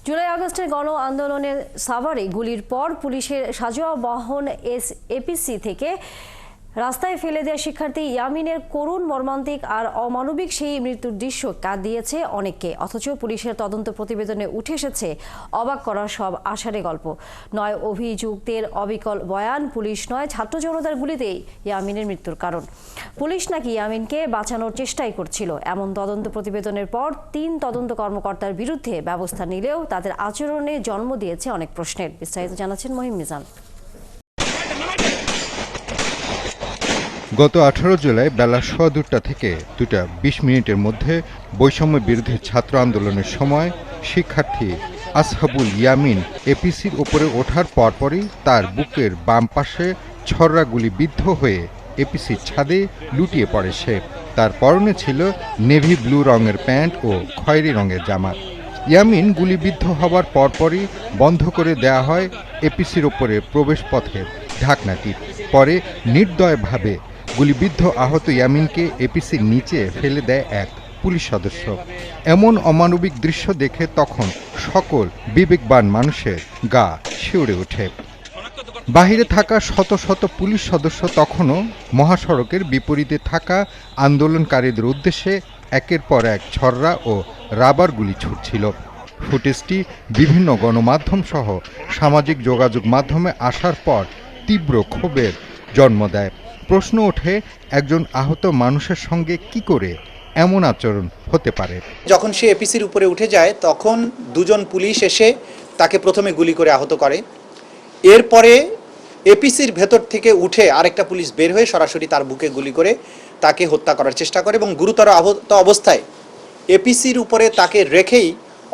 জুলাই আগস্টের গণ আন্দোলনে সাভারে গুলির পর পুলিশের সাঁজোয়া বাহন এপিসি থেকে রাস্তায় ফেলে দেওয়া শিক্ষার্থী ইয়ামিনের করুণ মর্মান্তিক আর অমানবিক সেই মৃত্যুর দৃশ্য কাঁদিয়েছে অনেককে। অথচ পুলিশের তদন্ত প্রতিবেদনে উঠে এসেছে অবাক করার সব আশারে গল্প। নয় অভিযুক্তের অবিকল বয়ান, পুলিশ নয় ছাত্র জনতার গুলিতেই ইয়ামিনের মৃত্যুর কারণ। পুলিশ নাকি ইয়ামিনকে বাঁচানোর চেষ্টাই করছিল। এমন তদন্ত প্রতিবেদনের পর ৩ তদন্ত কর্মকর্তার বিরুদ্ধে ব্যবস্থা নিলেও তাদের আচরণে জন্ম দিয়েছে অনেক প্রশ্নের। বিস্তারিত জানাচ্ছেন মহিম মিজান। গত 18 জুলাই বেলা 2:15 থেকে 2:20 মধ্যে বৈষম্য বিরোধী ছাত্র আন্দোলনের সময় শিক্ষার্থী আসহাবুল ইয়ামিন এপিসির উপরে ওঠার পরপরই তার বুকের বাম পাশে ছররা গুলি বিদ্ধ হয়ে এপিসির ছাদে লুটিয়ে পড়ে সে। তার পরনে ছিল নেভি ব্লু রঙের প্যান্ট ও খয়েরি রঙের জামা। ইয়ামিন গুলিবিদ্ধ হওয়ার পরপরই বন্ধ করে দেয়া হয় এপিসির উপরে প্রবেশপথের ঢাকনাটি। পরে নির্দয়ভাবে গুলিবিদ্ধ আহত ইয়ামিনকে এপিসির নিচে ফেলে দেয় এক পুলিশ সদস্য। এমন অমানবিক দৃশ্য দেখে তখন সকল বিবেকবান মানুষের গা শিউরে ওঠে। বাহিরে থাকা শত শত পুলিশ সদস্য তখনও মহাসড়কের বিপরীতে থাকা আন্দোলনকারীদের উদ্দেশ্যে একের পর এক ছররা ও রাবার গুলি ছুটছিল। ফুটেজটি বিভিন্ন গণমাধ্যম সহ সামাজিক যোগাযোগ মাধ্যমে আসার পর তীব্র ক্ষোভের জন্ম দেয়। প্রশ্ন ওঠে, একজন আহত মানুষের সঙ্গে কি করে এমন আচরণ হতে পারে? যখন সে এপিসির উপরে উঠে যায় তখন দুজন পুলিশ এসে তাকে প্রথমে গুলি করে আহত করে। এরপরে এপিসির ভেতর থেকে উঠে আরেকটা পুলিশ বের হয়ে সরাসরি তার বুকে গুলি করে তাকে হত্যা করার চেষ্টা করে এবং গুরুতর আহত অবস্থায় এপিসির উপরে তাকে রেখেই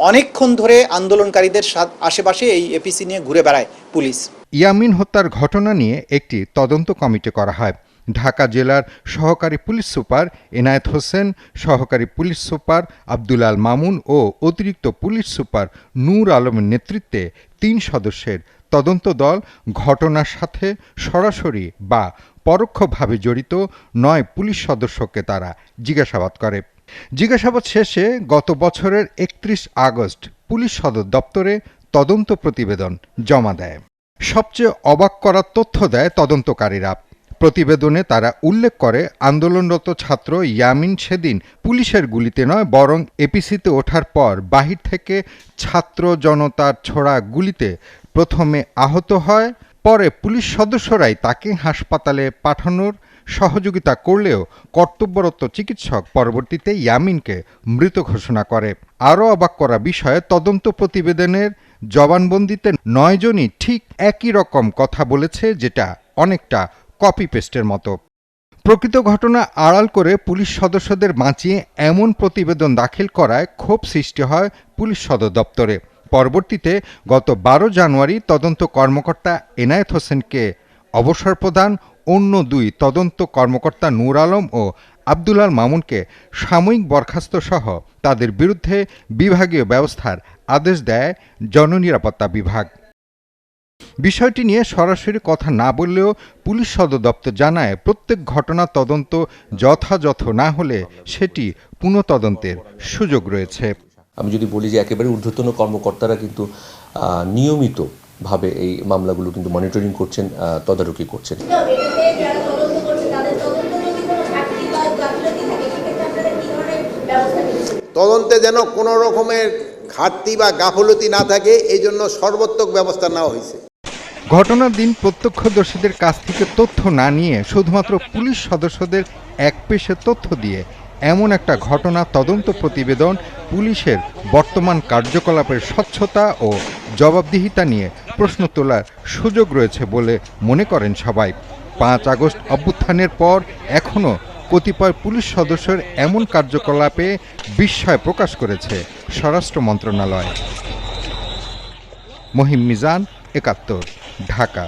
অনেকক্ষণ ধরে আন্দোলনকারীদের আশেপাশে এই এপিসি নিয়ে ঘুরে বেড়ায় পুলিশ। ইয়ামিন হত্যার ঘটনা নিয়ে একটি তদন্ত কমিটি করা হয়। ঢাকা জেলার সহকারী পুলিশ সুপার এনায়েত হোসেন, সহকারী পুলিশ সুপার আব্দুল আল মামুন ও অতিরিক্ত পুলিশ সুপার নূর আলমের নেতৃত্বে ৩ সদস্যের তদন্ত দল ঘটনার সাথে সরাসরি বা পরোক্ষভাবে জড়িত ৯ পুলিশ সদস্যকে তারা জিজ্ঞাসাবাদ করে। জিজ্ঞাসাবাদ শেষে গত বছরের ৩১ আগস্ট পুলিশ সদর দপ্তরে তদন্ত প্রতিবেদন জমা দেয়। সবচেয়ে অবাক করার তথ্য দেয় তদন্তকারীরা। প্রতিবেদনে তারা উল্লেখ করে, আন্দোলনরত ছাত্র ইয়ামিন সেদিন পুলিশের গুলিতে নয় বরং এপিসিতে ওঠার পর বাহির থেকে ছাত্র জনতার ছোড়া গুলিতে প্রথমে আহত হয়। পরে পুলিশ সদস্যরাই তাকে হাসপাতালে পাঠানোর সহযোগিতা করলেও কর্তব্যরত চিকিৎসক পরবর্তীতে ইয়ামিনকে মৃত ঘোষণা করে। আরও অবাক করা বিষয়ে তদন্ত প্রতিবেদনের জবানবন্দিতে ৯ জনই ঠিক একই রকম কথা বলেছে, যেটা অনেকটা কপি পেস্টের মতো। প্রকৃত ঘটনা আড়াল করে পুলিশ সদস্যদের বাঁচিয়ে এমন প্রতিবেদন দাখিল করায় ক্ষোভ সৃষ্টি হয় পুলিশ সদর দপ্তরে। পরবর্তীতে গত ১২ জানুয়ারি তদন্ত কর্মকর্তা এনায়েত হোসেনকে অবসর প্রদান, অন্য ২ তদন্ত কর্মকর্তা নূর আলম ও আব্দুল আল মামুনকে সাময়িক বরখাস্ত সহ তাদের বিরুদ্ধে বিভাগীয় ব্যবস্থার আদেশ দেয় জননিরাপত্তা বিভাগ। বিষয়টি নিয়ে সরাসরি কথা না বললেও পুলিশ সদর দপ্তর জানায়, প্রত্যেক ঘটনা তদন্ত যথাযথ না হলে সেটি পুনঃতদন্তের সুযোগ রয়েছে। আমি যদি বলি যে একেবারে ঊর্ধ্বতন কর্মকর্তারা কিন্তু নিয়মিতভাবে এই মামলাগুলো কিন্তু মনিটরিং করছেন, তদারকি করছেন। তদন্তে যেন কোনো রকমের ঘাটতি বা গাফলতি না থাকে, এই জন্য সর্বাত্মক ব্যবস্থা নেওয়া হয়েছে। ঘটনার দিন প্রত্যক্ষদর্শীদের কাছ থেকে তথ্য না নিয়ে শুধুমাত্র পুলিশ সদস্যদের একপেশে তথ্য দিয়ে এমন একটা ঘটনা তদন্ত প্রতিবেদন পুলিশের বর্তমান কার্যকলাপের স্বচ্ছতা ও জবাবদিহিতা নিয়ে প্রশ্ন তোলার সুযোগ রয়েছে বলে মনে করেন সবাই। ৫ আগস্ট অভ্যুত্থানের পর এখনও কতিপয় পুলিশ সদস্যের এমন কার্যকলাপে বিস্ময় প্রকাশ করেছে স্বরাষ্ট্র মন্ত্রণালয়। মহিম মিজান, ৭১, ঢাকা।